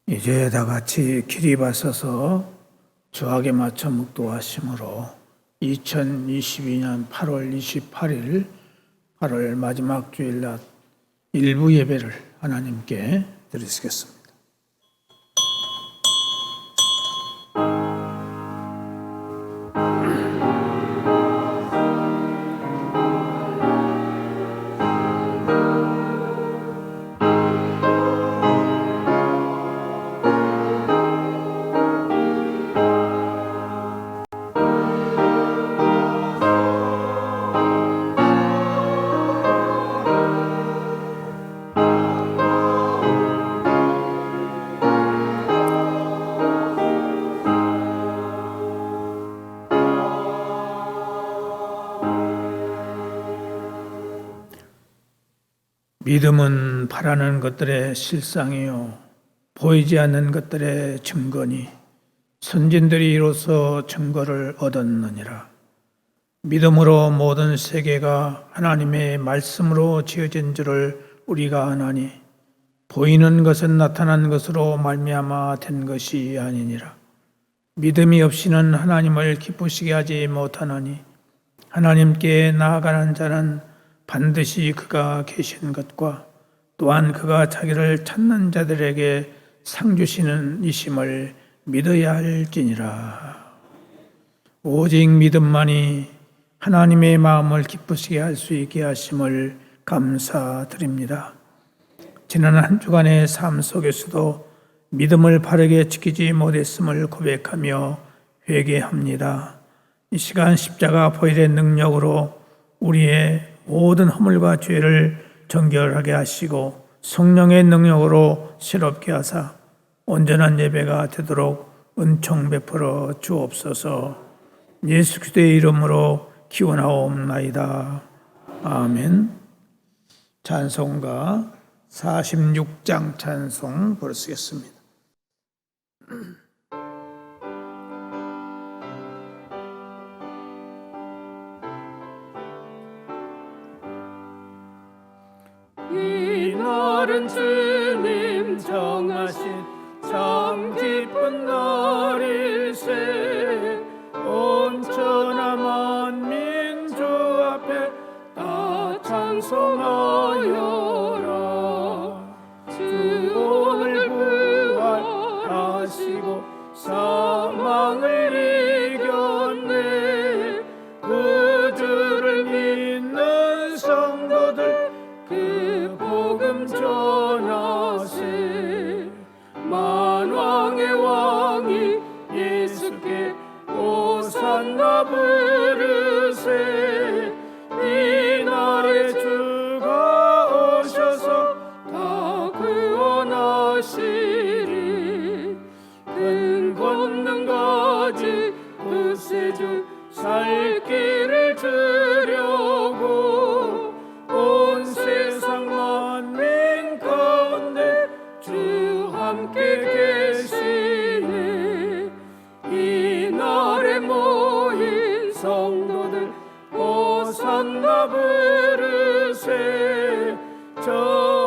이제 다 같이 기립하셔서 주학에 맞춰 묵도하심으로 2022년 8월 28일 8월 마지막 주일날 일부 예배를 하나님께 드리시겠습니다. 믿음은 바라는 것들의 실상이요 보이지 않는 것들의 증거니 선진들이 이로써 증거를 얻었느니라. 믿음으로 모든 세계가 하나님의 말씀으로 지어진 줄을 우리가 아나니 보이는 것은 나타난 것으로 말미암아 된 것이 아니니라. 믿음이 없이는 하나님을 기쁘시게 하지 못하나니 하나님께 나아가는 자는 반드시 그가 계신 것과 또한 그가 자기를 찾는 자들에게 상 주시는 이심을 믿어야 할지니라. 오직 믿음만이 하나님의 마음을 기쁘시게 할 수 있게 하심을 감사드립니다. 지난 한 주간의 삶 속에서도 믿음을 바르게 지키지 못했음을 고백하며 회개합니다. 이 시간 십자가 보혈의 능력으로 우리의 모든 허물과 죄를 정결하게 하시고 성령의 능력으로 새롭게 하사 온전한 예배가 되도록 은총 베풀어 주옵소서. 예수 그리스도의 이름으로 기원하옵나이다. 아멘. 찬송가 46장 찬송 부르시겠습니다. 이날은 주님 정하신 참 기쁜 날일세. 온 천하 만민 주 앞에 다 찬송하여라. 주 오늘 부활하시고 사망을 이겼네. 그 주를 믿는 성도들 그 복음 전하세. 만왕의 왕이 예수께 호산나 부르세. 이날에 주가 오셔서 다 구원하시리. 큰 권능 가지 구세주 살 길을 주려고 온 세상 만민 가운데 주 함께 계시네. 이날에 모인 성도들 호산나 부르세. 저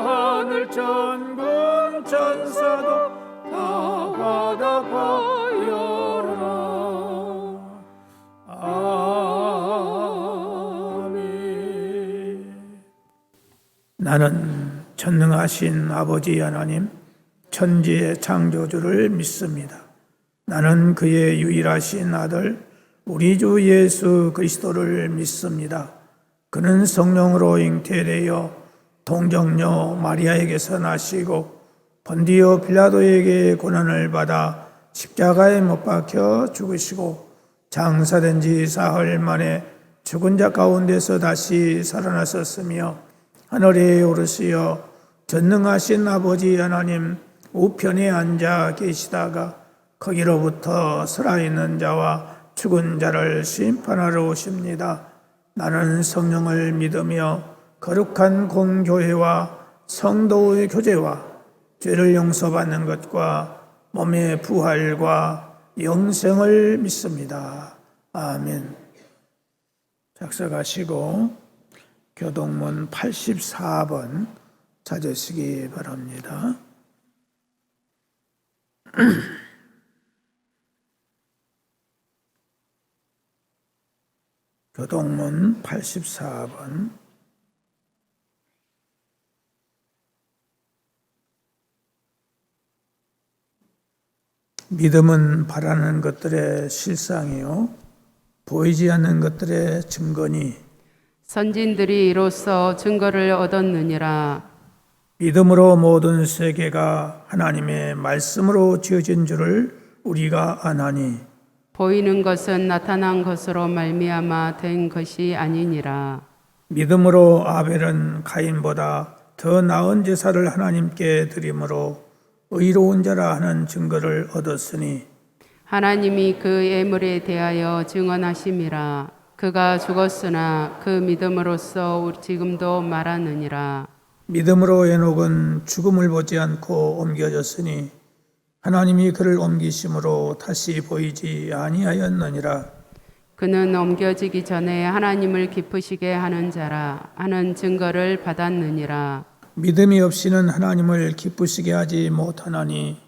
하늘 천군 천사도 다 화답하여라. 아멘. 나는 전능하신 아버지 하나님 천지의 창조주를 믿습니다. 나는 그의 유일하신 아들 우리 주 예수 그리스도를 믿습니다. 그는 성령으로 잉태되어 동정녀 마리아에게서 나시고 본디오 빌라도에게 고난을 받아 십자가에 못 박혀 죽으시고 장사된 지 사흘 만에 죽은 자 가운데서 다시 살아나셨으며 하늘에 오르시어 전능하신 아버지 하나님 우편에 앉아 계시다가 거기로부터 살아있는 자와 죽은 자를 심판하러 오십니다. 나는 성령을 믿으며 거룩한 공교회와 성도의 교제와 죄를 용서받는 것과 몸의 부활과 영생을 믿습니다. 아멘. 작성하시고 교동문 84번 찾으시기 바랍니다. 교동문 84번. 믿음은 바라는 것들의 실상이요 보이지 않는 것들의 증거니 선진들이 이로써 증거를 얻었느니라. 믿음으로 모든 세계가 하나님의 말씀으로 지어진 줄을 우리가 아나니 보이는 것은 나타난 것으로 말미암아 된 것이 아니니라. 믿음으로 아벨은 가인보다 더 나은 제사를 하나님께 드림으로 의로운 자라 하는 증거를 얻었으니 하나님이 그 예물에 대하여 증언하심이라. 그가 죽었으나 그 믿음으로써 지금도 말하느니라. 믿음으로 에녹은 죽음을 보지 않고 옮겨졌으니 하나님이 그를 옮기심으로 다시 보이지 아니하였느니라. 그는 옮겨지기 전에 하나님을 기쁘시게 하는 자라 하는 증거를 받았느니라. 믿음이 없이는 하나님을 기쁘시게 하지 못하나니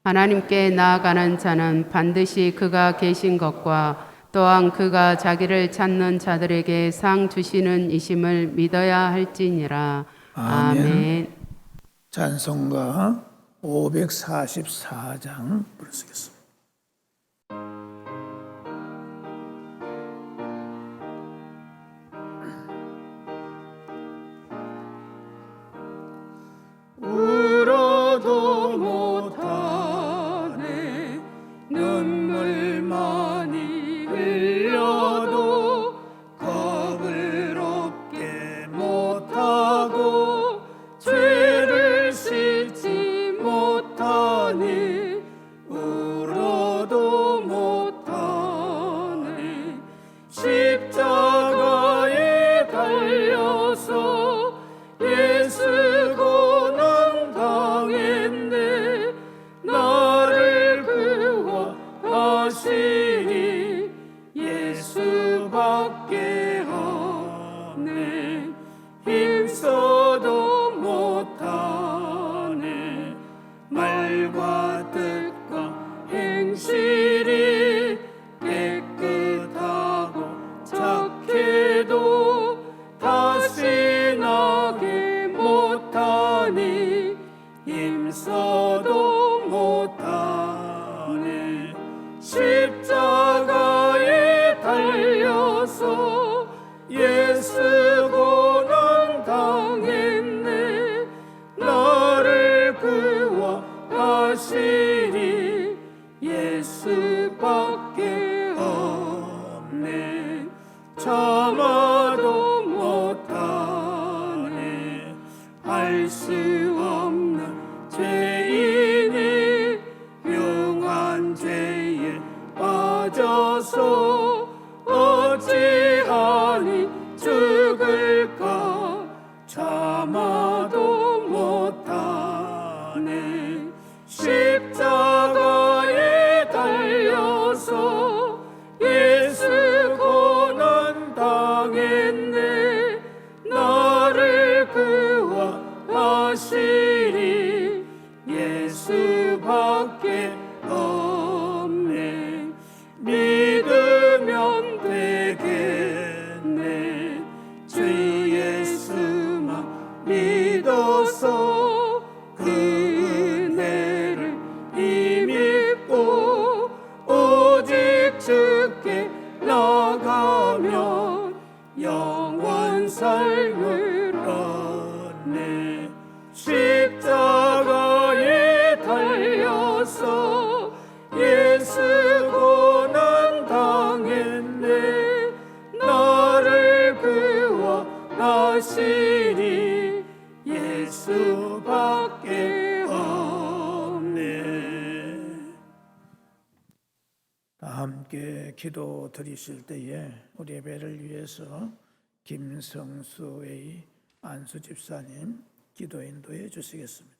하나님께 나아가는 자는 반드시 그가 계신 것과 또한 그가 자기를 찾는 자들에게 상 주시는 이심을 믿어야 할지니라. 아멘. 찬송가 544장 부르시겠습니다. 울어도 못하네 눈물 많이 흘려도 겁을 없게 못하고 죄를 씻지 못하니 울어도 못하네 십자가에 달려서 예수 고난 당했네 나를 구원하시니 예수밖에 없네 힘써도 못하네 말과 뜻과 행실이 깨끗하고 착해도 다시 나게 못하니 힘써도 못하네 십자가에 달려서 예수 고난 당했네 나를 구원하시니 예수밖에 없네 참아도 못하네 알 수 없는 죄인이 용한 죄에 빠져서 어찌하니 죽을까 참아도 못하네 십자가에 달려서 예수 고난 당했네 나를 구원하시니 예수밖에 없네 믿으면 되겠네 주 예수만 믿어서 그 은혜를 힘입고 오직 주께 나가면 영원 삶을 얻네 십자가에 달려서 예수 고난 당했네 나를 구원하시니 예수밖에 없네. 다 함께 기도 드리실 때에 우리 예배를 위해서 김성수의 안수 집사님 기도 인도해 주시겠습니다.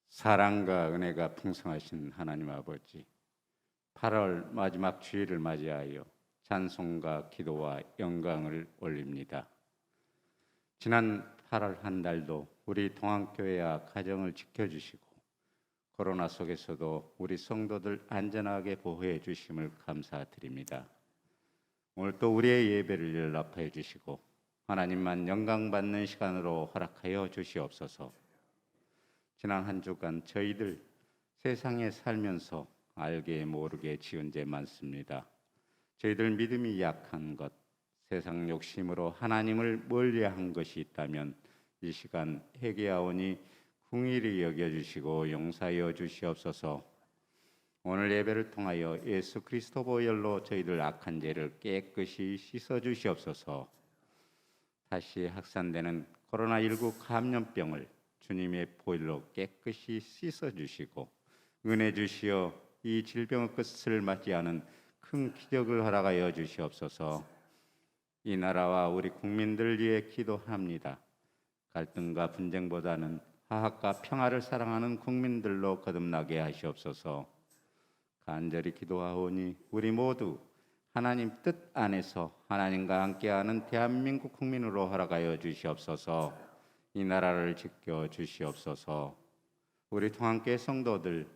사랑과 은혜가 풍성하신 하나님 아버지, 8월 마지막 주일을 맞이하여 찬송과 기도와 영광을 올립니다. 지난 8월 한 달도 우리 동안교회와 가정을 지켜주시고 코로나 속에서도 우리 성도들 안전하게 보호해 주심을 감사드립니다. 오늘 또 우리의 예배를 연락하여 주시고 하나님만 영광받는 시간으로 허락하여 주시옵소서. 지난 한 주간 저희들 세상에 살면서 알게 모르게 지은 죄 많습니다. 저희들 믿음이 약한 것, 세상 욕심으로 하나님을 멀리한 것이 있다면 이 시간 회개하오니 긍휼히 여겨주시고 용서하여 주시옵소서. 오늘 예배를 통하여 예수 그리스도 보혈로 저희들 악한 죄를 깨끗이 씻어 주시옵소서. 다시 확산되는 코로나19 감염병을 주님의 보혈로 깨끗이 씻어 주시고 은혜 주시어 이 질병의 끝을 맞이하는 큰 기적을 허락하여 주시옵소서. 이 나라와 우리 국민들 위해 기도합니다. 갈등과 분쟁보다는 화합과 평화를 사랑하는 국민들로 거듭나게 하시옵소서. 간절히 기도하오니 우리 모두 하나님 뜻 안에서 하나님과 함께하는 대한민국 국민으로 허락하여 주시옵소서. 이 나라를 지켜 주시옵소서. 우리 통합교회 성도들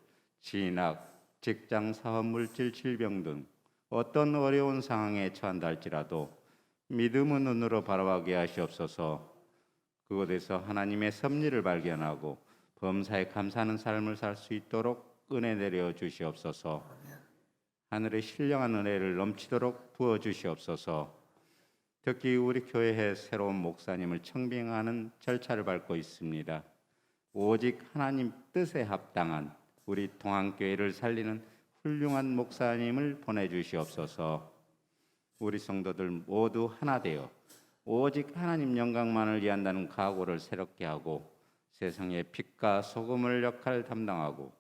진학, 직장, 사업, 물질, 질병 등 어떤 어려운 상황에 처한다 할지라도 믿음의 눈으로 바라보게 하시옵소서. 그곳에서 하나님의 섭리를 발견하고 범사에 감사하는 삶을 살 수 있도록 은혜 내려 주시옵소서. 하늘의 신령한 은혜를 넘치도록 부어 주시옵소서. 특히 우리 교회에 새로운 목사님을 청빙하는 절차를 밟고 있습니다. 오직 하나님 뜻에 합당한 우리 동안교회를 살리는 훌륭한 목사님을 보내주시옵소서. 우리 성도들 모두 하나 되어 오직 하나님 영광만을 위한다는 각오를 새롭게 하고 세상의 빛과 소금을 역할을 담당하고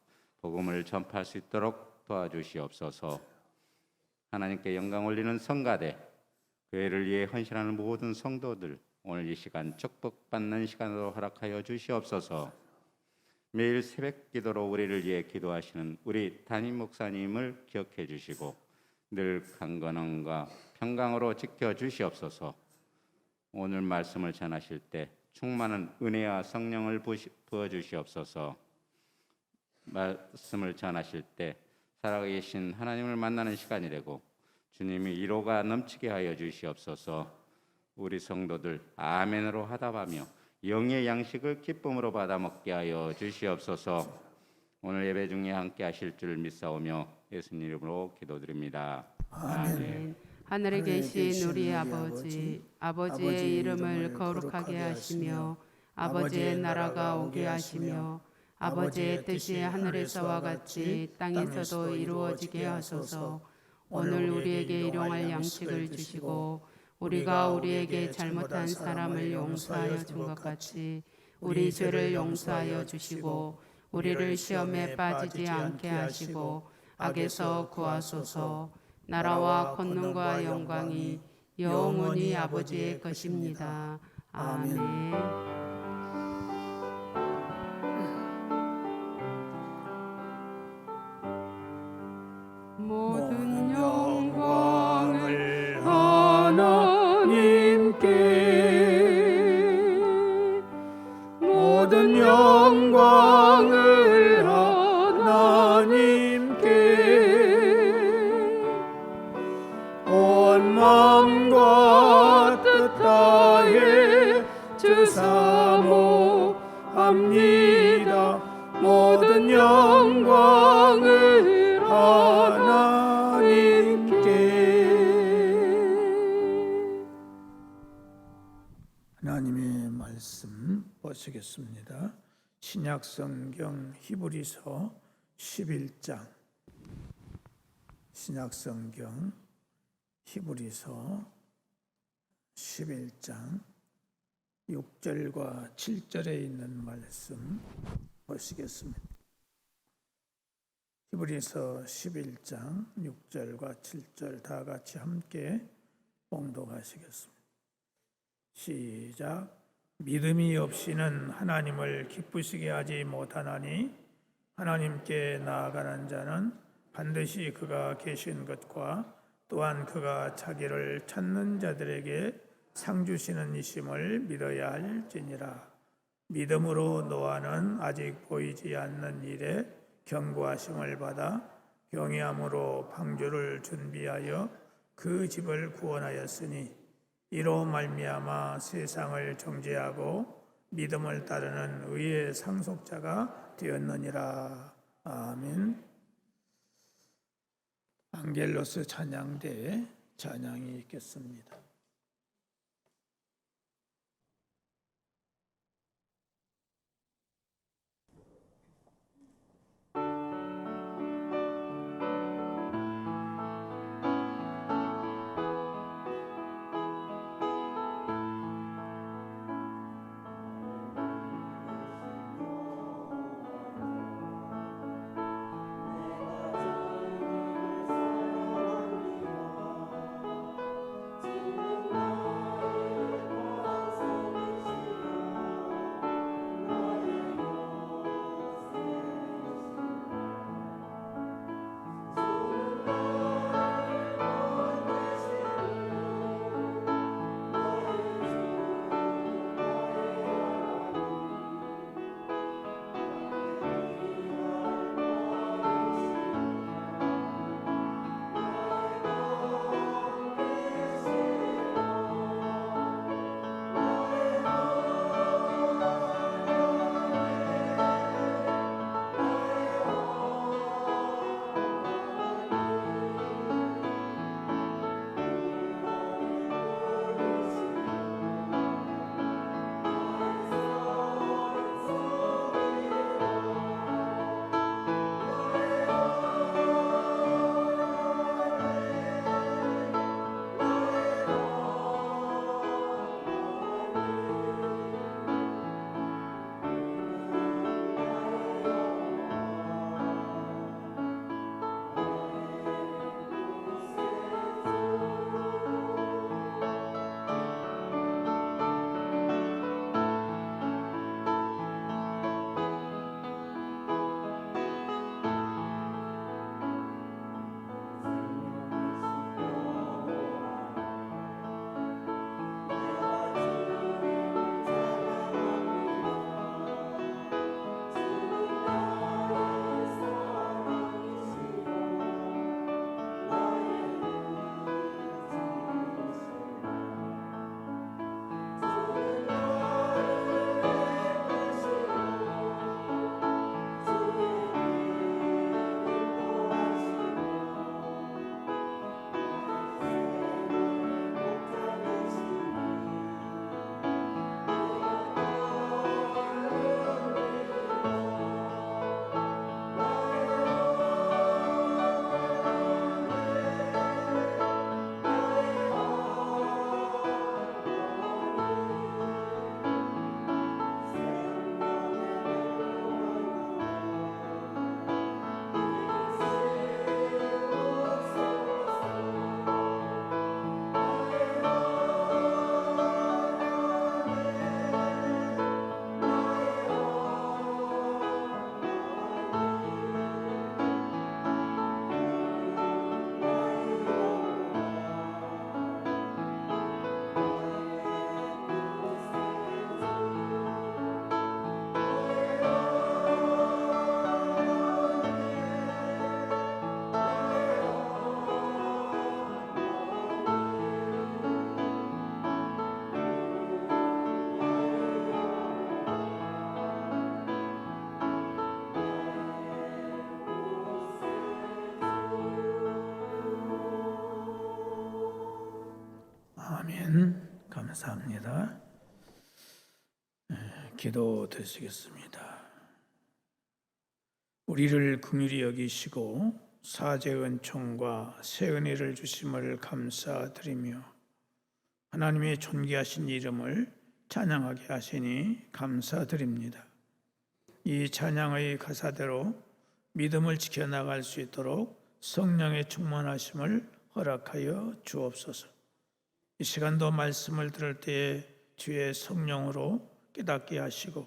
복음을 전파할 수 있도록 도와주시옵소서. 하나님께 영광 올리는 성가대, 교회를 위해 헌신하는 모든 성도들 오늘 이 시간 축복받는 시간으로 허락하여 주시옵소서. 매일 새벽 기도로 우리를 위해 기도하시는 우리 담임 목사님을 기억해 주시고 늘 강건함과 평강으로 지켜 주시옵소서. 오늘 말씀을 전하실 때 충만한 은혜와 성령을 부어 주시옵소서. 말씀을 전하실 때 살아계신 하나님을 만나는 시간이 되고 주님이 위로가 넘치게 하여 주시옵소서. 우리 성도들 아멘으로 화답하며 영의 양식을 기쁨으로 받아 먹게 하여 주시옵소서. 오늘 예배 중에 함께 하실 줄 믿사오며 예수님 이름으로 기도드립니다. 아멘. 하늘에 계신 우리 아버지, 아버지의 이름을 거룩하게 하시며 아버지의 나라가 오게 하시며 아버지의 뜻이 하늘에서와 같이 땅에서도 이루어지게 하소서. 오늘 우리에게 일용할 양식을 주시고 우리가 우리에게 잘못한 사람을 용서하여 준 것 같이 우리 죄를 용서하여 주시고 우리를 시험에 빠지지 않게 하시고 악에서 구하소서. 나라와 권능과 영광이 영원히 아버지의 것입니다. 아멘. 모든 영광을 하나님께, 모든 영광을 하나님께, 온 마음과 뜻 다해 주사모합니다. 모든 영광을 하나님께. 하나님의 말씀 보시겠습니다. 신약성경 히브리서 11장, 신약성경 히브리서 11장 6절과 7절에 있는 말씀 보시겠습니다. 히브리서 11장 6절과 7절 다 같이 함께 봉독하시겠습니다. 시작. 믿음이 없이는 하나님을 기쁘시게 하지 못하나니 하나님께 나아가는 자는 반드시 그가 계신 것과 또한 그가 자기를 찾는 자들에게 상 주시는 이심을 믿어야 할지니라. 믿음으로 노아는 아직 보이지 않는 일에 경고하심을 받아 경외함으로 방주를 준비하여 그 집을 구원하였으니 이로 말미암아 세상을 정죄하고 믿음을 따르는 의의 상속자가 되었느니라. 아멘. 앙겔로스 찬양대에 찬양이 있겠습니다. 아멘. 감사합니다. 기도 드리겠습니다. 우리를 긍휼히 여기시고 사죄 은총과 새 은혜를 주심을 감사드리며 하나님의 존귀하신 이름을 찬양하게 하시니 감사드립니다. 이 찬양의 가사대로 믿음을 지켜나갈 수 있도록 성령의 충만하심을 허락하여 주옵소서. 이 시간도 말씀을 들을 때에 주의 성령으로 깨닫게 하시고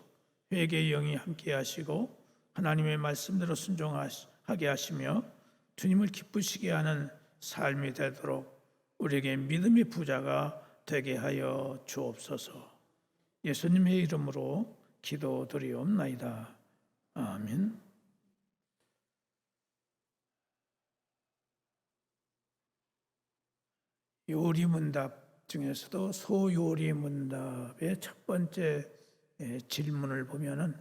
회개의 영이 함께 하시고 하나님의 말씀대로 순종하게 하시며 주님을 기쁘시게 하는 삶이 되도록 우리에게 믿음의 부자가 되게 하여 주옵소서. 예수님의 이름으로 기도드리옵나이다. 아멘. 요리문답 중에서도 소요리문답의 첫 번째 질문을 보면은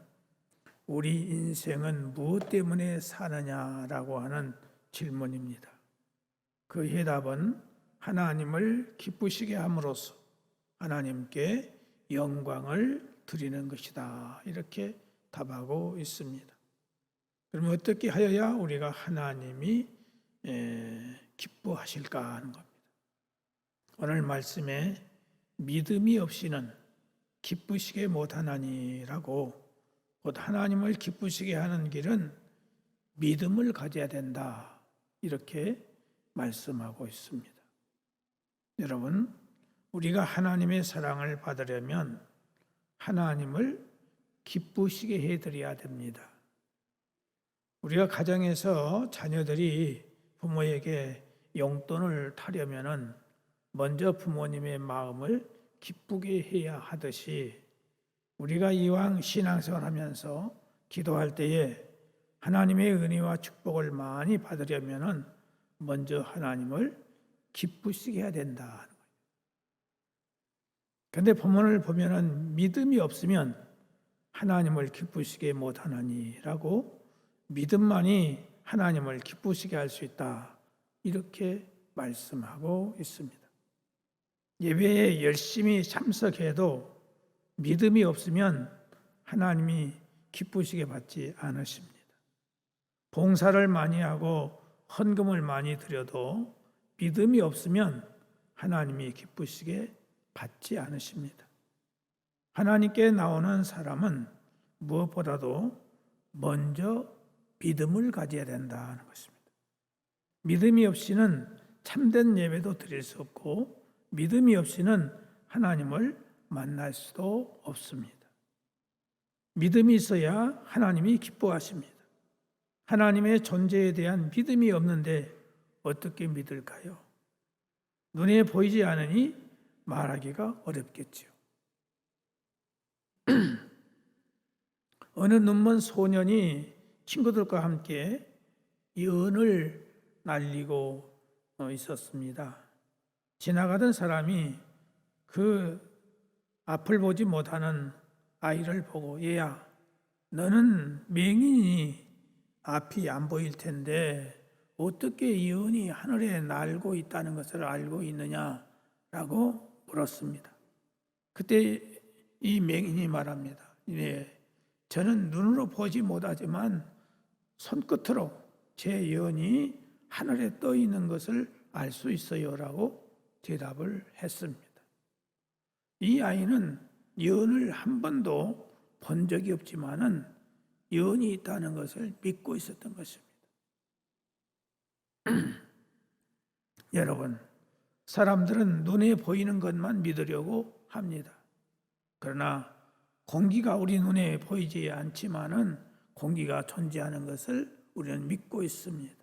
우리 인생은 무엇 때문에 사느냐라고 하는 질문입니다. 그 해답은 하나님을 기쁘시게 함으로써 하나님께 영광을 드리는 것이다. 이렇게 답하고 있습니다. 그러면 어떻게 하여야 우리가 하나님이 기뻐하실까 하는 겁니다. 오늘 말씀에 믿음이 없이는 기쁘시게 못하나니라고, 곧 하나님을 기쁘시게 하는 길은 믿음을 가져야 된다. 이렇게 말씀하고 있습니다. 여러분, 우리가 하나님의 사랑을 받으려면 하나님을 기쁘시게 해드려야 됩니다. 우리가 가정에서 자녀들이 부모에게 용돈을 타려면은 먼저 부모님의 마음을 기쁘게 해야 하듯이, 우리가 이왕 신앙생활 하면서 기도할 때에 하나님의 은혜와 축복을 많이 받으려면은 먼저 하나님을 기쁘시게 해야 된다. 그런데 본문을 보면은 믿음이 없으면 하나님을 기쁘시게 못하나니라고, 믿음만이 하나님을 기쁘시게 할 수 있다. 이렇게 말씀하고 있습니다. 예배에 열심히 참석해도 믿음이 없으면 하나님이 기쁘시게 받지 않으십니다. 봉사를 많이 하고 헌금을 많이 드려도 믿음이 없으면 하나님이 기쁘시게 받지 않으십니다. 하나님께 나오는 사람은 무엇보다도 먼저 믿음을 가져야 된다는 것입니다. 믿음이 없이는 참된 예배도 드릴 수 없고, 믿음이 없이는 하나님을 만날 수도 없습니다. 믿음이 있어야 하나님이 기뻐하십니다. 하나님의 존재에 대한 믿음이 없는데 어떻게 믿을까요? 눈에 보이지 않으니 말하기가 어렵겠지요. 어느 눈먼 소년이 친구들과 함께 연을 날리고 있었습니다. 지나가던 사람이 그 앞을 보지 못하는 아이를 보고, 얘야, 너는 맹인이 앞이 안 보일 텐데 어떻게 연이 하늘에 날고 있다는 것을 알고 있느냐라고 물었습니다. 그때 이 맹인이 말합니다. 네, 저는 눈으로 보지 못하지만 손끝으로 제 연이 하늘에 떠 있는 것을 알 수 있어요라고 대답을 했습니다. 이 아이는 연을 한 번도 본 적이 없지만은 연이 있다는 것을 믿고 있었던 것입니다. 여러분, 사람들은 눈에 보이는 것만 믿으려고 합니다. 그러나 공기가 우리 눈에 보이지 않지만은 공기가 존재하는 것을 우리는 믿고 있습니다.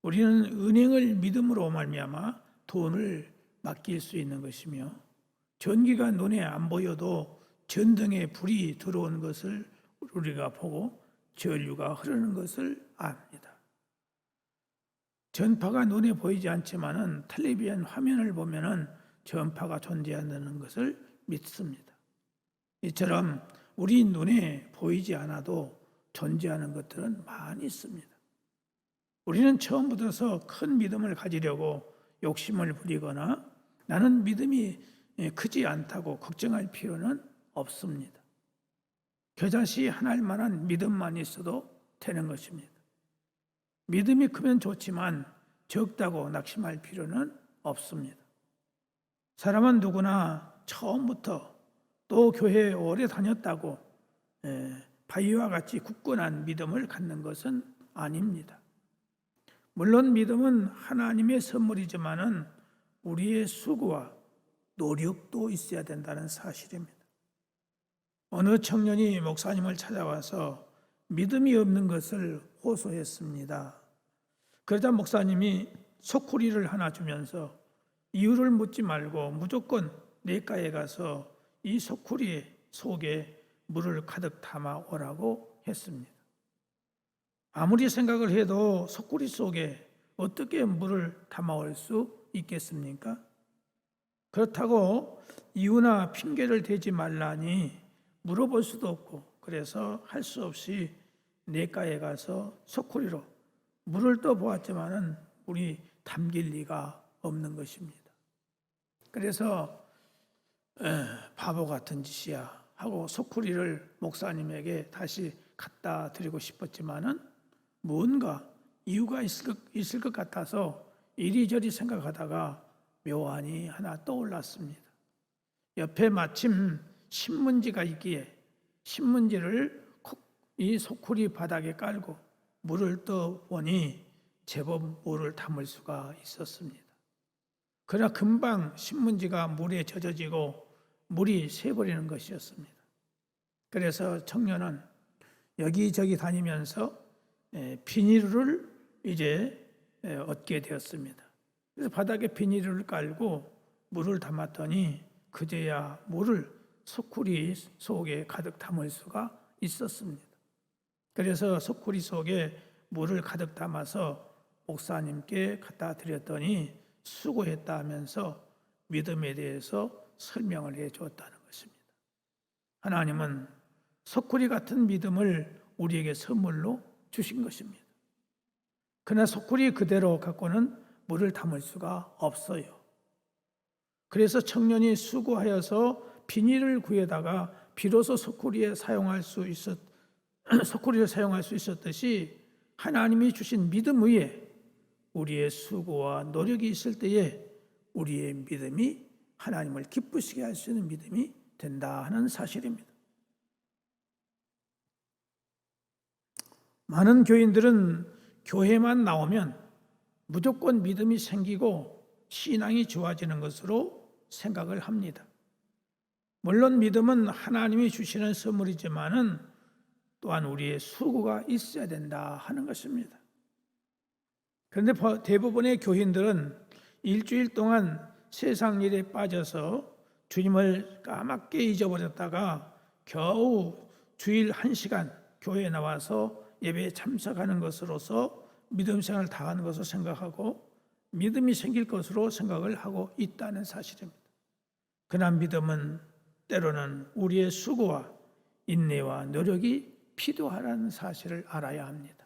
우리는 은행을 믿음으로 말미암아 돈을 맡길 수 있는 것이며, 전기가 눈에 안 보여도 전등에 불이 들어온 것을 우리가 보고 전류가 흐르는 것을 압니다. 전파가 눈에 보이지 않지만은 텔레비전 화면을 보면은 전파가 존재한다는 것을 믿습니다. 이처럼 우리 눈에 보이지 않아도 존재하는 것들은 많이 있습니다. 우리는 처음부터 큰 믿음을 가지려고 욕심을 부리거나 나는 믿음이 크지 않다고 걱정할 필요는 없습니다. 겨자씨 하나일 만한 믿음만 있어도 되는 것입니다. 믿음이 크면 좋지만 적다고 낙심할 필요는 없습니다. 사람은 누구나 처음부터 또 교회에 오래 다녔다고 바위와 같이 굳건한 믿음을 갖는 것은 아닙니다. 물론 믿음은 하나님의 선물이지만은 우리의 수고와 노력도 있어야 된다는 사실입니다. 어느 청년이 목사님을 찾아와서 믿음이 없는 것을 호소했습니다. 그러자 목사님이 소쿠리를 하나 주면서 이유를 묻지 말고 무조건 내과에 가서 이 소쿠리에 속에 물을 가득 담아 오라고 했습니다. 아무리 생각을 해도 소쿠리 속에 어떻게 물을 담아올 수 있겠습니까? 그렇다고 이유나 핑계를 대지 말라니 물어볼 수도 없고, 그래서 할 수 없이 냇가에 가서 소쿠리로 물을 떠보았지만은 물이 담길 리가 없는 것입니다. 그래서 바보 같은 짓이야 하고 소쿠리를 목사님에게 다시 갖다 드리고 싶었지만은 뭔가 이유가 있을 것 같아서 이리저리 생각하다가 묘안이 하나 떠올랐습니다. 옆에 마침 신문지가 있기에 신문지를 이 소쿠리 바닥에 깔고 물을 떠보니 제법 물을 담을 수가 있었습니다. 그러나 금방 신문지가 물에 젖어지고 물이 새버리는 것이었습니다. 그래서 청년은 여기저기 다니면서 비닐을 이제 얻게 되었습니다. 그래서 바닥에 비닐을 깔고 물을 담았더니 그제야 물을 소쿠리 속에 가득 담을 수가 있었습니다. 그래서 소쿠리 속에 물을 가득 담아서 목사님께 갖다 드렸더니 수고했다 하면서 믿음에 대해서 설명을 해 주었다는 것입니다. 하나님은 소쿠리 같은 믿음을 우리에게 선물로 주신 것입니다. 그러나 소쿠리 그대로 갖고는 물을 담을 수가 없어요. 그래서 청년이 수고하여서 비닐을 구해다가 비로소 소쿠리를 사용할 수 있었듯이 하나님이 주신 믿음 위에 우리의 수고와 노력이 있을 때에 우리의 믿음이 하나님을 기쁘시게 할 수 있는 믿음이 된다 하는 사실입니다. 많은 교인들은 교회만 나오면 무조건 믿음이 생기고 신앙이 좋아지는 것으로 생각을 합니다. 물론 믿음은 하나님이 주시는 선물이지만은 또한 우리의 수고가 있어야 된다 하는 것입니다. 그런데 대부분의 교인들은 일주일 동안 세상 일에 빠져서 주님을 까맣게 잊어버렸다가 겨우 주일 1시간 교회에 나와서 예배에 참석하는 것으로서 믿음 생활을 다하는 것으로 생각하고 믿음이 생길 것으로 생각을 하고 있다는 사실입니다. 그러나 믿음은 때로는 우리의 수고와 인내와 노력이 필요하다는 사실을 알아야 합니다.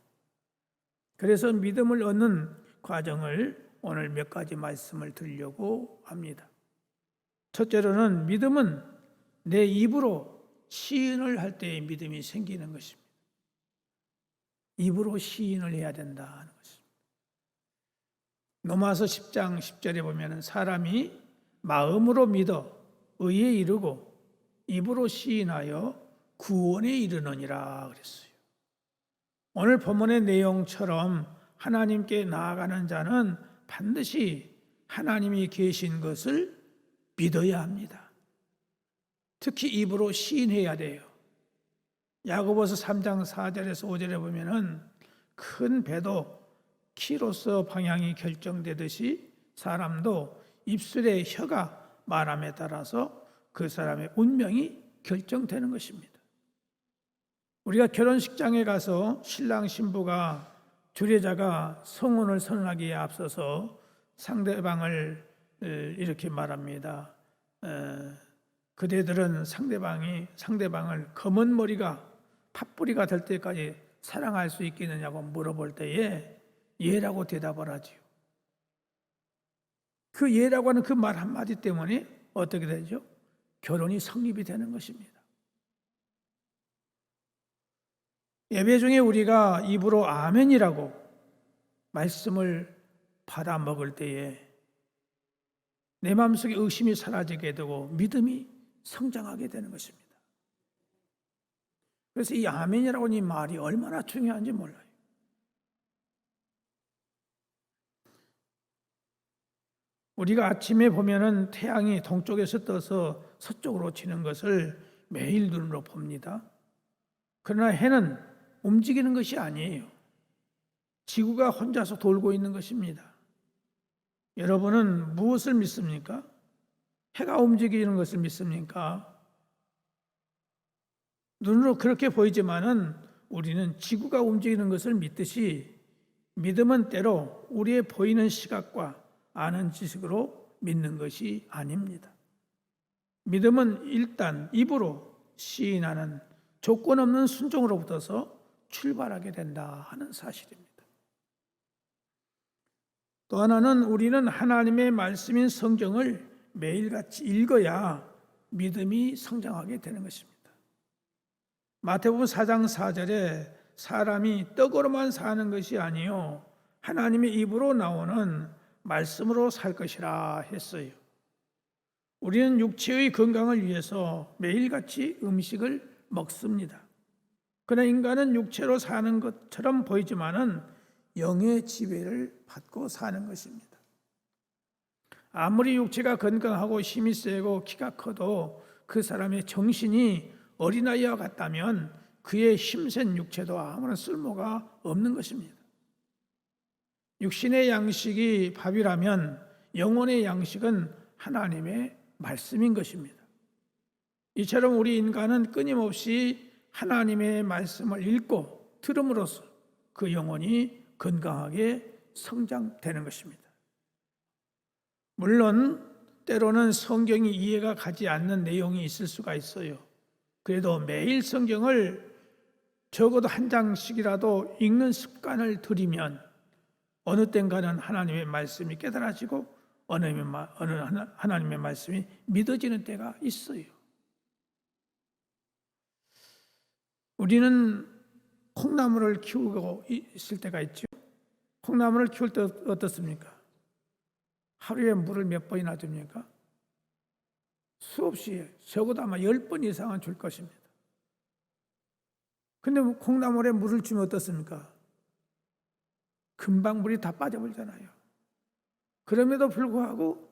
그래서 믿음을 얻는 과정을 오늘 몇 가지 말씀을 드리려고 합니다. 첫째로는 믿음은 내 입으로 시인을 할 때의 믿음이 생기는 것입니다. 입으로 시인을 해야 된다는 것입니다. 로마서 10장 10절에 보면 사람이 마음으로 믿어 의에 이르고 입으로 시인하여 구원에 이르느니라 그랬어요. 오늘 본문의 내용처럼 하나님께 나아가는 자는 반드시 하나님이 계신 것을 믿어야 합니다. 특히 입으로 시인해야 돼요. 야고보서 3장 4절에서 5절에 보면은 큰 배도 키로서 방향이 결정되듯이 사람도 입술의 혀가 말함에 따라서 그 사람의 운명이 결정되는 것입니다. 우리가 결혼식장에 가서 신랑 신부가 주례자가 성혼을 선언하기에 앞서서 상대방을 이렇게 말합니다. 그대들은 상대방을 검은 머리가 팥뿌리가 될 때까지 사랑할 수 있겠느냐고 물어볼 때에 예라고 대답을 하지요. 그 예라고 하는 그 말 한마디 때문에 어떻게 되죠? 결혼이 성립이 되는 것입니다. 예배 중에 우리가 입으로 아멘이라고 말씀을 받아 먹을 때에 내 마음속에 의심이 사라지게 되고 믿음이 성장하게 되는 것입니다. 그래서 이 아멘이라고 하는 이 말이 얼마나 중요한지 몰라요. 우리가 아침에 보면은 태양이 동쪽에서 떠서 서쪽으로 치는 것을 매일 눈으로 봅니다. 그러나 해는 움직이는 것이 아니에요. 지구가 혼자서 돌고 있는 것입니다. 여러분은 무엇을 믿습니까? 해가 움직이는 것을 믿습니까? 눈으로 그렇게 보이지만은 우리는 지구가 움직이는 것을 믿듯이 믿음은 때로 우리의 보이는 시각과 아는 지식으로 믿는 것이 아닙니다. 믿음은 일단 입으로 시인하는 조건 없는 순종으로부터서 출발하게 된다 하는 사실입니다. 또 하나는 우리는 하나님의 말씀인 성경을 매일같이 읽어야 믿음이 성장하게 되는 것입니다. 마태복음 4장 4절에 사람이 떡으로만 사는 것이 아니요 하나님의 입으로 나오는 말씀으로 살 것이라 했어요. 우리는 육체의 건강을 위해서 매일같이 음식을 먹습니다. 그러나 인간은 육체로 사는 것처럼 보이지만은 영의 지배를 받고 사는 것입니다. 아무리 육체가 건강하고 힘이 세고 키가 커도 그 사람의 정신이 어린아이와 같다면 그의 힘센 육체도 아무런 쓸모가 없는 것입니다. 육신의 양식이 밥이라면 영혼의 양식은 하나님의 말씀인 것입니다. 이처럼 우리 인간은 끊임없이 하나님의 말씀을 읽고 들음으로써 그 영혼이 건강하게 성장되는 것입니다. 물론 때로는 성경이 이해가 가지 않는 내용이 있을 수가 있어요. 그래도 매일 성경을 적어도 한 장씩이라도 읽는 습관을 들이면 어느 땐가는 하나님의 말씀이 깨달아지고 어느 하나님의 말씀이 믿어지는 때가 있어요. 우리는 콩나물을 키우고 있을 때가 있죠. 콩나물을 키울 때 어떻습니까? 하루에 물을 몇 번이나 줍니까? 수없이, 적어도 아마 10번 이상은 줄 것입니다. 근데 콩나물에 물을 주면 어떻습니까? 금방 물이 다 빠져버리잖아요. 그럼에도 불구하고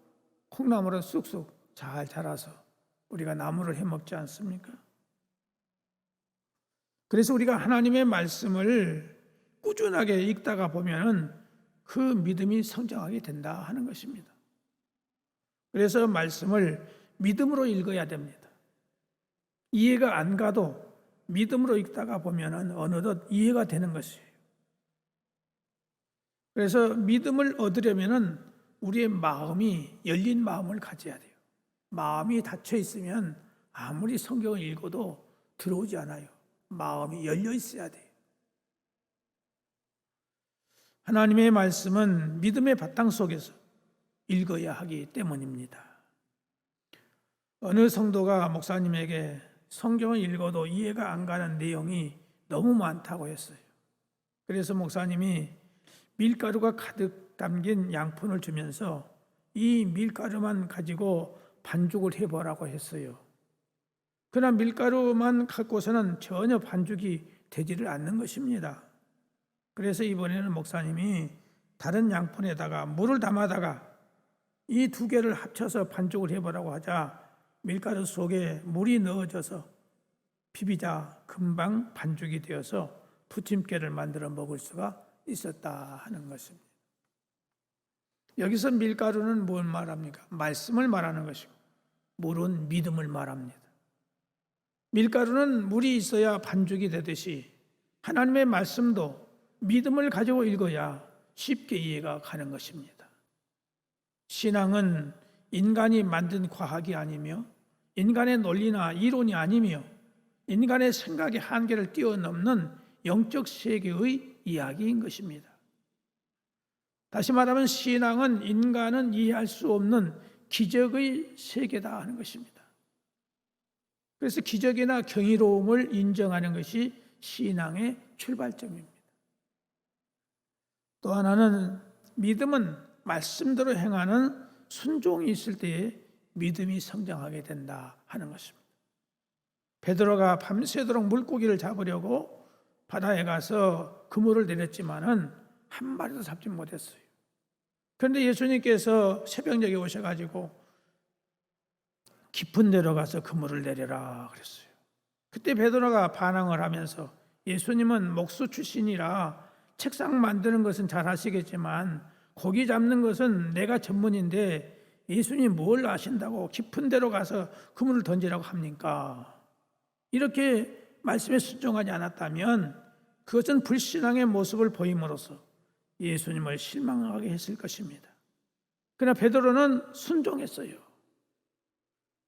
콩나물은 쑥쑥 잘 자라서 우리가 나물을 해 먹지 않습니까? 그래서 우리가 하나님의 말씀을 꾸준하게 읽다가 보면은 그 믿음이 성장하게 된다 하는 것입니다. 그래서 말씀을 믿음으로 읽어야 됩니다. 이해가 안 가도 믿음으로 읽다가 보면은 어느덧 이해가 되는 것이에요. 그래서 믿음을 얻으려면은 우리의 마음이 열린 마음을 가져야 돼요. 마음이 닫혀 있으면 아무리 성경을 읽어도 들어오지 않아요. 마음이 열려 있어야 돼요. 하나님의 말씀은 믿음의 바탕 속에서 읽어야 하기 때문입니다. 어느 성도가 목사님에게 성경을 읽어도 이해가 안 가는 내용이 너무 많다고 했어요. 그래서 목사님이 밀가루가 가득 담긴 양푼을 주면서 이 밀가루만 가지고 반죽을 해보라고 했어요. 그러나 밀가루만 갖고서는 전혀 반죽이 되지를 않는 것입니다. 그래서 이번에는 목사님이 다른 양푼에다가 물을 담아다가 이 두 개를 합쳐서 반죽을 해보라고 하자 밀가루 속에 물이 넣어져서 비비자 금방 반죽이 되어서 부침개를 만들어 먹을 수가 있었다 하는 것입니다. 여기서 밀가루는 뭘 말합니까? 말씀을 말하는 것이고 물은 믿음을 말합니다. 밀가루는 물이 있어야 반죽이 되듯이 하나님의 말씀도 믿음을 가지고 읽어야 쉽게 이해가 가는 것입니다. 신앙은 인간이 만든 과학이 아니며 인간의 논리나 이론이 아니며 인간의 생각의 한계를 뛰어넘는 영적 세계의 이야기인 것입니다. 다시 말하면 신앙은 인간은 이해할 수 없는 기적의 세계다 하는 것입니다. 그래서 기적이나 경이로움을 인정하는 것이 신앙의 출발점입니다. 또 하나는 믿음은 말씀대로 행하는 순종이 있을 때에 믿음이 성장하게 된다 하는 것입니다. 베드로가 밤새도록 물고기를 잡으려고 바다에 가서 그물을 내렸지만은 한 마리도 잡지 못했어요. 그런데 예수님께서 새벽녘에 오셔가지고 깊은 데로 가서 그물을 내려라 그랬어요. 그때 베드로가 반항을 하면서 예수님은 목수 출신이라 책상 만드는 것은 잘 하시겠지만 고기 잡는 것은 내가 전문인데 예수님 뭘 아신다고 깊은 데로 가서 그물을 던지라고 합니까? 이렇게 말씀에 순종하지 않았다면 그것은 불신앙의 모습을 보임으로써 예수님을 실망하게 했을 것입니다. 그러나 베드로는 순종했어요.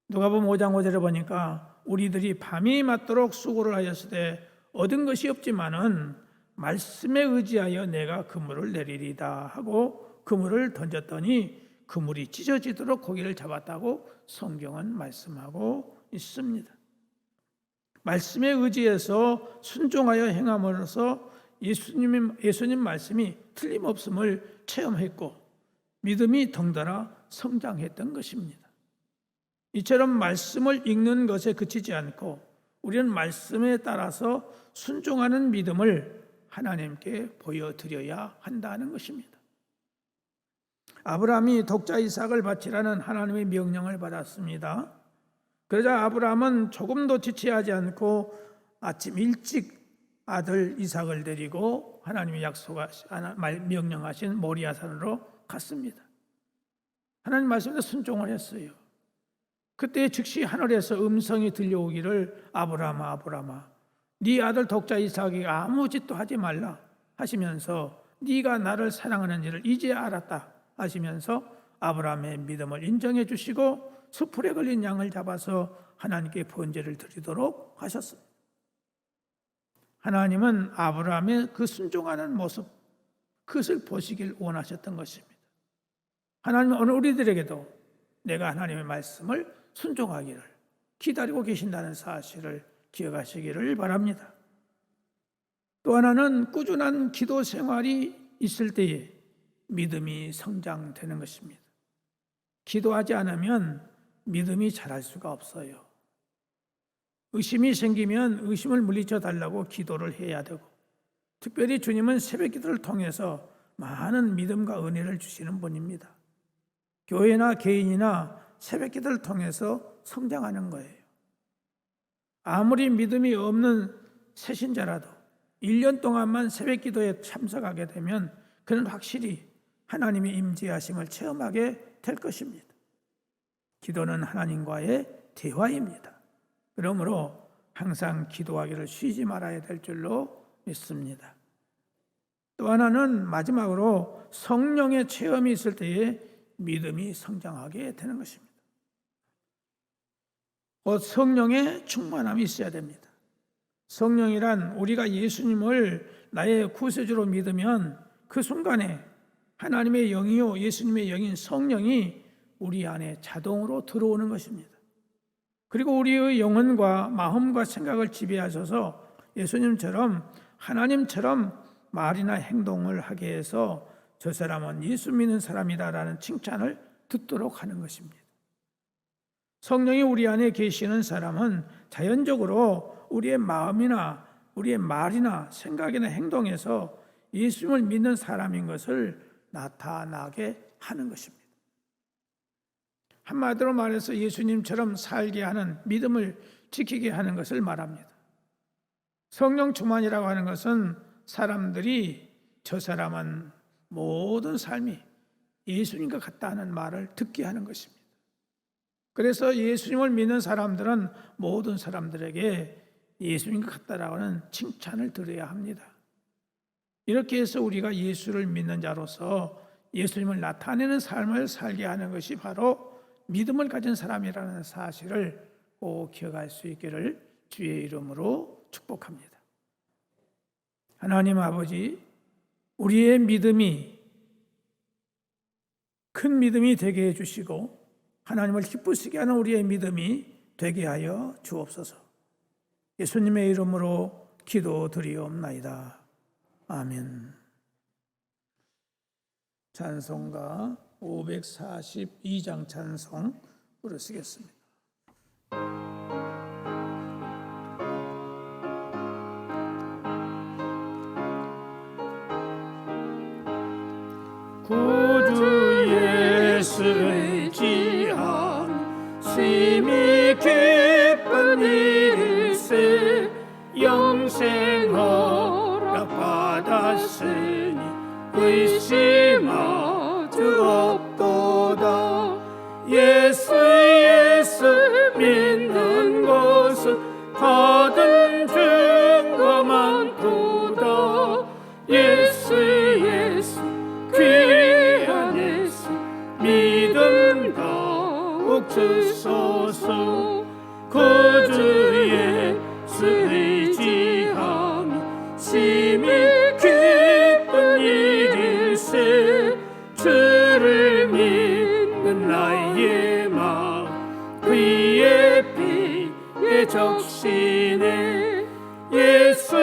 누가복음 5장 5절에 보니까 우리들이 밤이 맞도록 수고를 하였을 때 얻은 것이 없지만은 말씀에 의지하여 내가 그물을 내리리다 하고 그물을 던졌더니 그물이 찢어지도록 고기를 잡았다고 성경은 말씀하고 있습니다. 말씀에 의지해서 순종하여 행함으로써 예수님 말씀이 틀림없음을 체험했고 믿음이 덩달아 성장했던 것입니다. 이처럼 말씀을 읽는 것에 그치지 않고 우리는 말씀에 따라서 순종하는 믿음을 하나님께 보여드려야 한다는 것입니다. 아브라함이 독자 이삭을 바치라는 하나님의 명령을 받았습니다. 그러자 아브라함은 조금도 지체하지 않고 아침 일찍 아들 이삭을 데리고 하나님이 명령하신 모리아산으로 갔습니다. 하나님 말씀에 순종을 했어요. 그때 즉시 하늘에서 음성이 들려오기를 아브라함아 아브라함아 네 아들 독자 이삭이 아무 짓도 하지 말라 하시면서 네가 나를 사랑하는지를 이제 알았다 하시면서 아브라함의 믿음을 인정해 주시고 수풀에 걸린 양을 잡아서 하나님께 번제를 드리도록 하셨습니다. 하나님은 아브라함의 그 순종하는 모습 그것을 보시길 원하셨던 것입니다. 하나님은 오늘 우리들에게도 내가 하나님의 말씀을 순종하기를 기다리고 계신다는 사실을 기억하시기를 바랍니다. 또 하나는 꾸준한 기도 생활이 있을 때에 믿음이 성장되는 것입니다. 기도하지 않으면 믿음이 자랄 수가 없어요. 의심이 생기면 의심을 물리쳐 달라고 기도를 해야 되고 특별히 주님은 새벽 기도를 통해서 많은 믿음과 은혜를 주시는 분입니다. 교회나 개인이나 새벽 기도를 통해서 성장하는 거예요. 아무리 믿음이 없는 새신자라도 1년 동안만 새벽 기도에 참석하게 되면 그는 확실히 하나님의 임재하심을 체험하게 될 것입니다. 기도는 하나님과의 대화입니다. 그러므로 항상 기도하기를 쉬지 말아야 될 줄로 믿습니다. 또 하나는 마지막으로 성령의 체험이 있을 때에 믿음이 성장하게 되는 것입니다. 곧 성령의 충만함이 있어야 됩니다. 성령이란 우리가 예수님을 나의 구세주로 믿으면 그 순간에 하나님의 영이요 예수님의 영인 성령이 우리 안에 자동으로 들어오는 것입니다. 그리고 우리의 영혼과 마음과 생각을 지배하셔서 예수님처럼 하나님처럼 말이나 행동을 하게 해서 저 사람은 예수 믿는 사람이다라는 칭찬을 듣도록 하는 것입니다. 성령이 우리 안에 계시는 사람은 자연적으로 우리의 마음이나 우리의 말이나 생각이나 행동에서 예수님을 믿는 사람인 것을 나타나게 하는 것입니다. 한마디로 말해서 예수님처럼 살게 하는 믿음을 지키게 하는 것을 말합니다. 성령 충만이라고 하는 것은 사람들이 저 사람은 모든 삶이 예수님과 같다 하는 말을 듣게 하는 것입니다. 그래서 예수님을 믿는 사람들은 모든 사람들에게 예수님과 같다라고 하는 칭찬을 들어야 합니다. 이렇게 해서 우리가 예수를 믿는 자로서 예수님을 나타내는 삶을 살게 하는 것이 바로 믿음을 가진 사람이라는 사실을 꼭 기억할 수 있기를 주의 이름으로 축복합니다. 하나님 아버지, 우리의 믿음이 큰 믿음이 되게 해주시고 하나님을 기쁘시게 하는 우리의 믿음이 되게 하여 주옵소서. 예수님의 이름으로 기도드리옵나이다. 아멘. 찬송가 542장 찬송 부르시겠습니다. 구주 예수의 지한 심히 기쁜 일세 영생 허락받았으니 의심하주 없도다. 예수 믿는 것은 받은 죄 에 적시네. 예수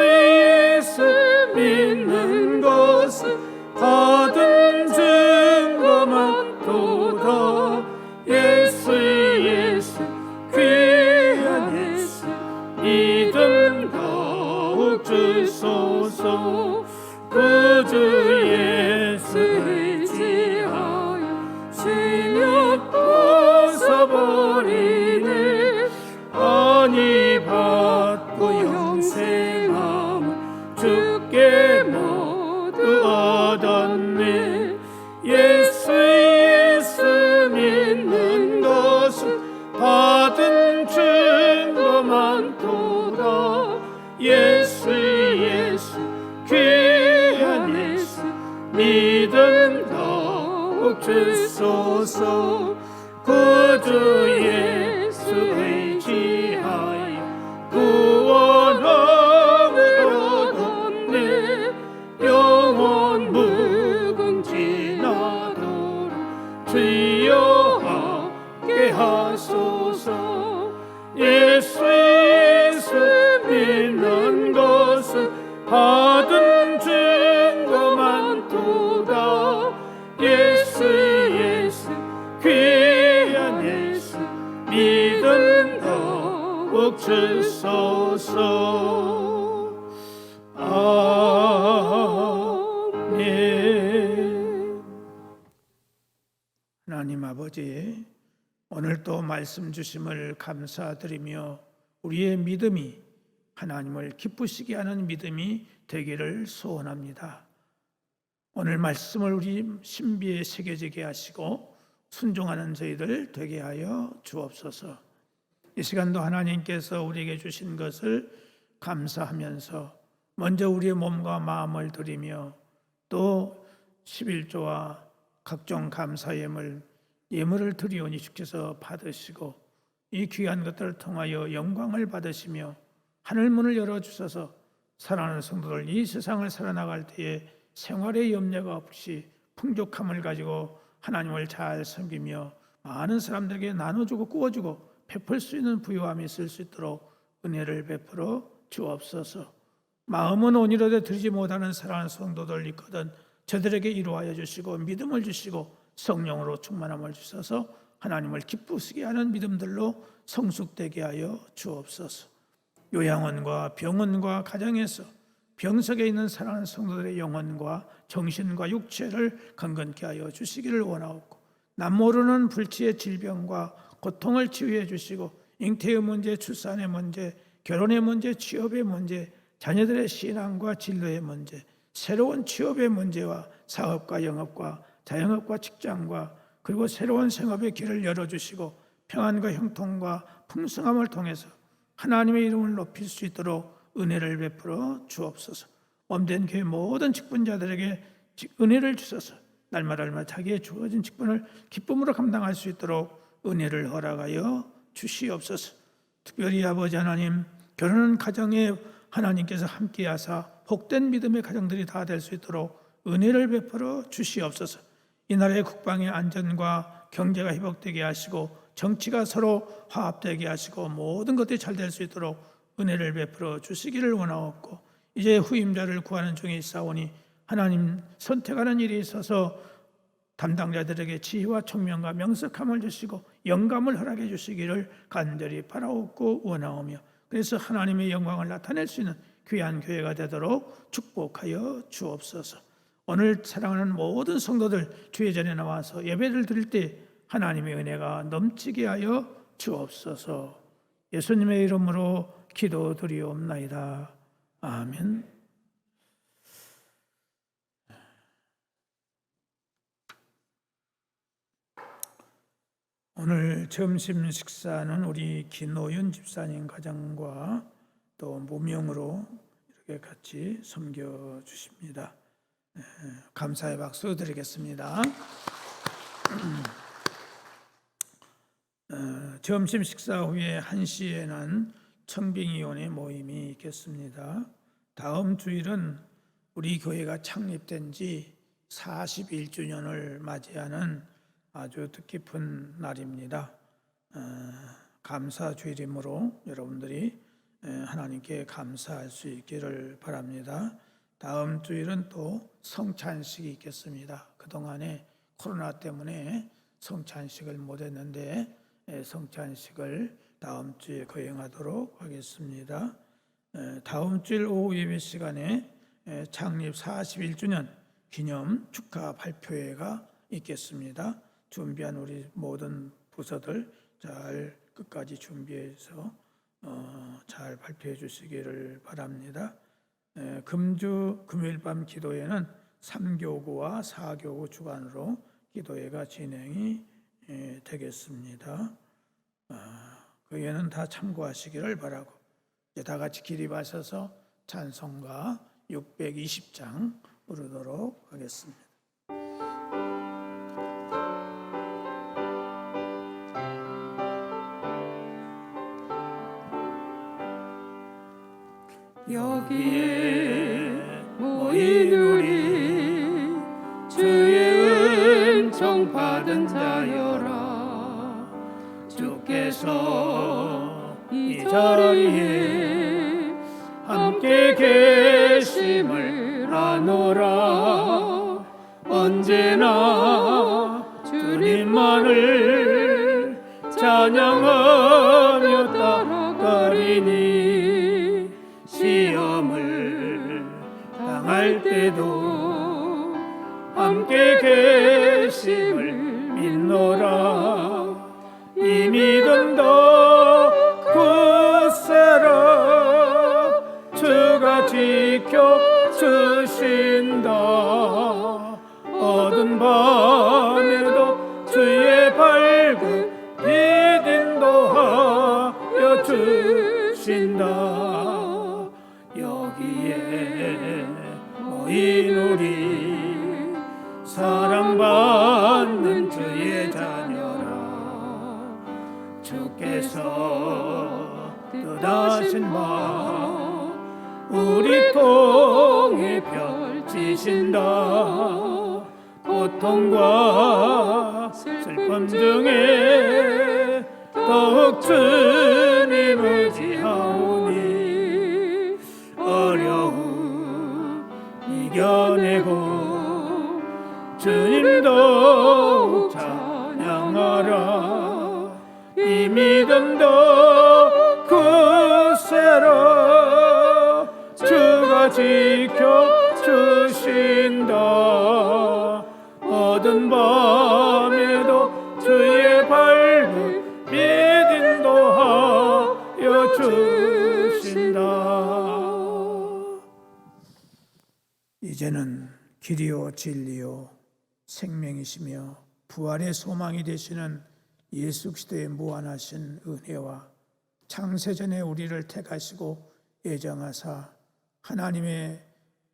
믿는 것은 받은 증거만 도다. 예수 귀한 예수 믿음 더욱 주소서. 구주 예수 의지하여 심령 벗어버리네. 안위 받고 영생함을 주께 모두 얻었네. 예수 믿는 것은 받은 증거만 도다. 예수 귀한 예수 믿음 더욱 주소서. 구주 예수 의지하여 구원함을 얻었네. 영원 무궁지나도록 주여 함께 하소서. 예수 믿는 것은 받은 증거만 도다. 예수 귀한 예수 믿음 더욱 주소서. 아멘. 하나님 아버지, 오늘 또 말씀 주심을 감사드리며 우리의 믿음이 하나님을 기쁘시게 하는 믿음이 되기를 소원합니다. 오늘 말씀을 우리 신비에 새겨지게 하시고 순종하는 저희들 되게 하여 주옵소서. 이 시간도 하나님께서 우리에게 주신 것을 감사하면서 먼저 우리의 몸과 마음을 드리며 또 11조와 각종 감사 예물을 드리오니 주께서 받으시고 이 귀한 것들을 통하여 영광을 받으시며 하늘문을 열어주셔서 사랑하는 성도들 이 세상을 살아나갈 때에 생활의 염려가 없이 풍족함을 가지고 하나님을 잘 섬기며 많은 사람들에게 나눠주고 꾸어주고 베풀 수 있는 부유함이 있을 수 있도록 은혜를 베풀어 주옵소서. 마음은 온이로되 드리지 못하는 사랑하는 성도들 있거든 저들에게 이루하여 주시고 믿음을 주시고 성령으로 충만함을 주셔서 하나님을 기쁘시게 하는 믿음들로 성숙되게 하여 주옵소서. 요양원과 병원과 가정에서 병석에 있는 사랑하는 성도들의 영혼과 정신과 육체를 건강케 하여 주시기를 원하옵고 남모르는 불치의 질병과 고통을 치유해 주시고 잉태의 문제, 출산의 문제, 결혼의 문제, 취업의 문제, 자녀들의 신앙과 진로의 문제, 새로운 취업의 문제와 사업과 영업과 자영업과 직장과 그리고 새로운 생업의 길을 열어주시고 평안과 형통과 풍성함을 통해서 하나님의 이름을 높일 수 있도록 은혜를 베풀어 주옵소서. 몸된 교회 모든 직분자들에게 은혜를 주셔서 날마다 자기의 주어진 직분을 기쁨으로 감당할 수 있도록 은혜를 허락하여 주시옵소서. 특별히 아버지 하나님, 결혼은 가정에 하나님께서 함께하사 복된 믿음의 가정들이 다 될 수 있도록 은혜를 베풀어 주시옵소서. 이 나라의 국방의 안전과 경제가 회복되게 하시고 정치가 서로 화합되게 하시고 모든 것들이 잘 될 수 있도록 은혜를 베풀어 주시기를 원하옵고 이제 후임자를 구하는 중에 있사오니 하나님 선택하는 일이 있어서 담당자들에게 지혜와 총명과 명석함을 주시고 영감을 허락해 주시기를 간절히 바라옵고 원하오며 그래서 하나님의 영광을 나타낼 수 있는 귀한 교회가 되도록 축복하여 주옵소서. 오늘 사랑하는 모든 성도들 주의 전에 나와서 예배를 드릴 때 하나님의 은혜가 넘치게 하여 주옵소서. 예수님의 이름으로 기도드리옵나이다. 아멘. 오늘 점심 식사는 우리 김노윤 집사님 가정과 또 무명으로 이렇게 같이 섬겨 주십니다. 감사의 박수 드리겠습니다. 점심 식사 후에 1시에는 청빙위원회 모임이 있겠습니다. 다음 주일은 우리 교회가 창립된 지 41주년을 맞이하는 아주 뜻깊은 날입니다. 감사 주일이므로 여러분들이 하나님께 감사할 수 있기를 바랍니다. 다음 주일은 또 성찬식이 있겠습니다. 그동안에 코로나 때문에 성찬식을 못했는데 성찬식을 다음 주에 거행하도록 하겠습니다. 다음 주일 오후 예배 시간에 창립 41주년 기념 축하 발표회가 있겠습니다. 준비한 우리 모든 부서들 잘 끝까지 준비해서 잘 발표해 주시기를 바랍니다. 금주 금요일 밤 기도회는 3교구와 4교구 주관으로 기도회가 진행이 되겠습니다. 그 예는 다 참고하시기를 바라고 이제 다 같이 기립하셔서 찬송가 620장 부르도록 하겠습니다. 여기에 모인 우리 주의 은총 받은 자여라. 주께서 이 자리에 함께 계심을 아노라. 언제나 주님만을 찬양하며 따라가리니 시험을 당할 때도 함께 계심을 믿노라. 이 믿음도 굳세라. 주가 지켜주신다. 어두운 밤에도 주의 밝은 빛 인도하여 주신다. 여기에 모인 우리 사랑받는 주의 자녀라. 주께서 뜻하신 바 우리 통해 펼치신다. 고통과 슬픔 중에 더욱 주님 의지하오니 어려움 이겨내고 주님 더욱 찬양하라. 이 믿음도 굳세라. 주가 지켜주신다. 어두운 밤에도 주의 밝은 빛 인도하여 주신다. 이제는 길이요 진리요 생명이시며 부활의 소망이 되시는 예수 그리스도의 무한하신 은혜와 창세전에 우리를 택하시고 예정하사 하나님의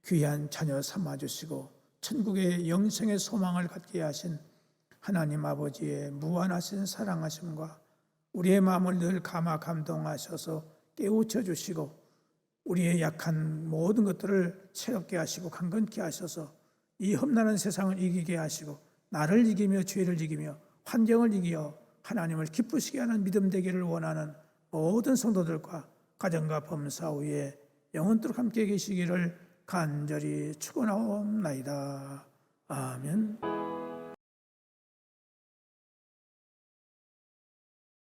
귀한 자녀 삼아주시고 천국의 영생의 소망을 갖게 하신 하나님 아버지의 무한하신 사랑하심과 우리의 마음을 늘 감동하셔서 깨우쳐 주시고 우리의 약한 모든 것들을 새롭게 하시고 강건케 하셔서 이 험난한 세상을 이기게 하시고 나를 이기며 죄를 이기며 환경을 이기어 하나님을 기쁘시게 하는 믿음 되기를 원하는 모든 성도들과 가정과 범사 위에 영원토록 함께 계시기를 간절히 축원하옵나이다. 아멘.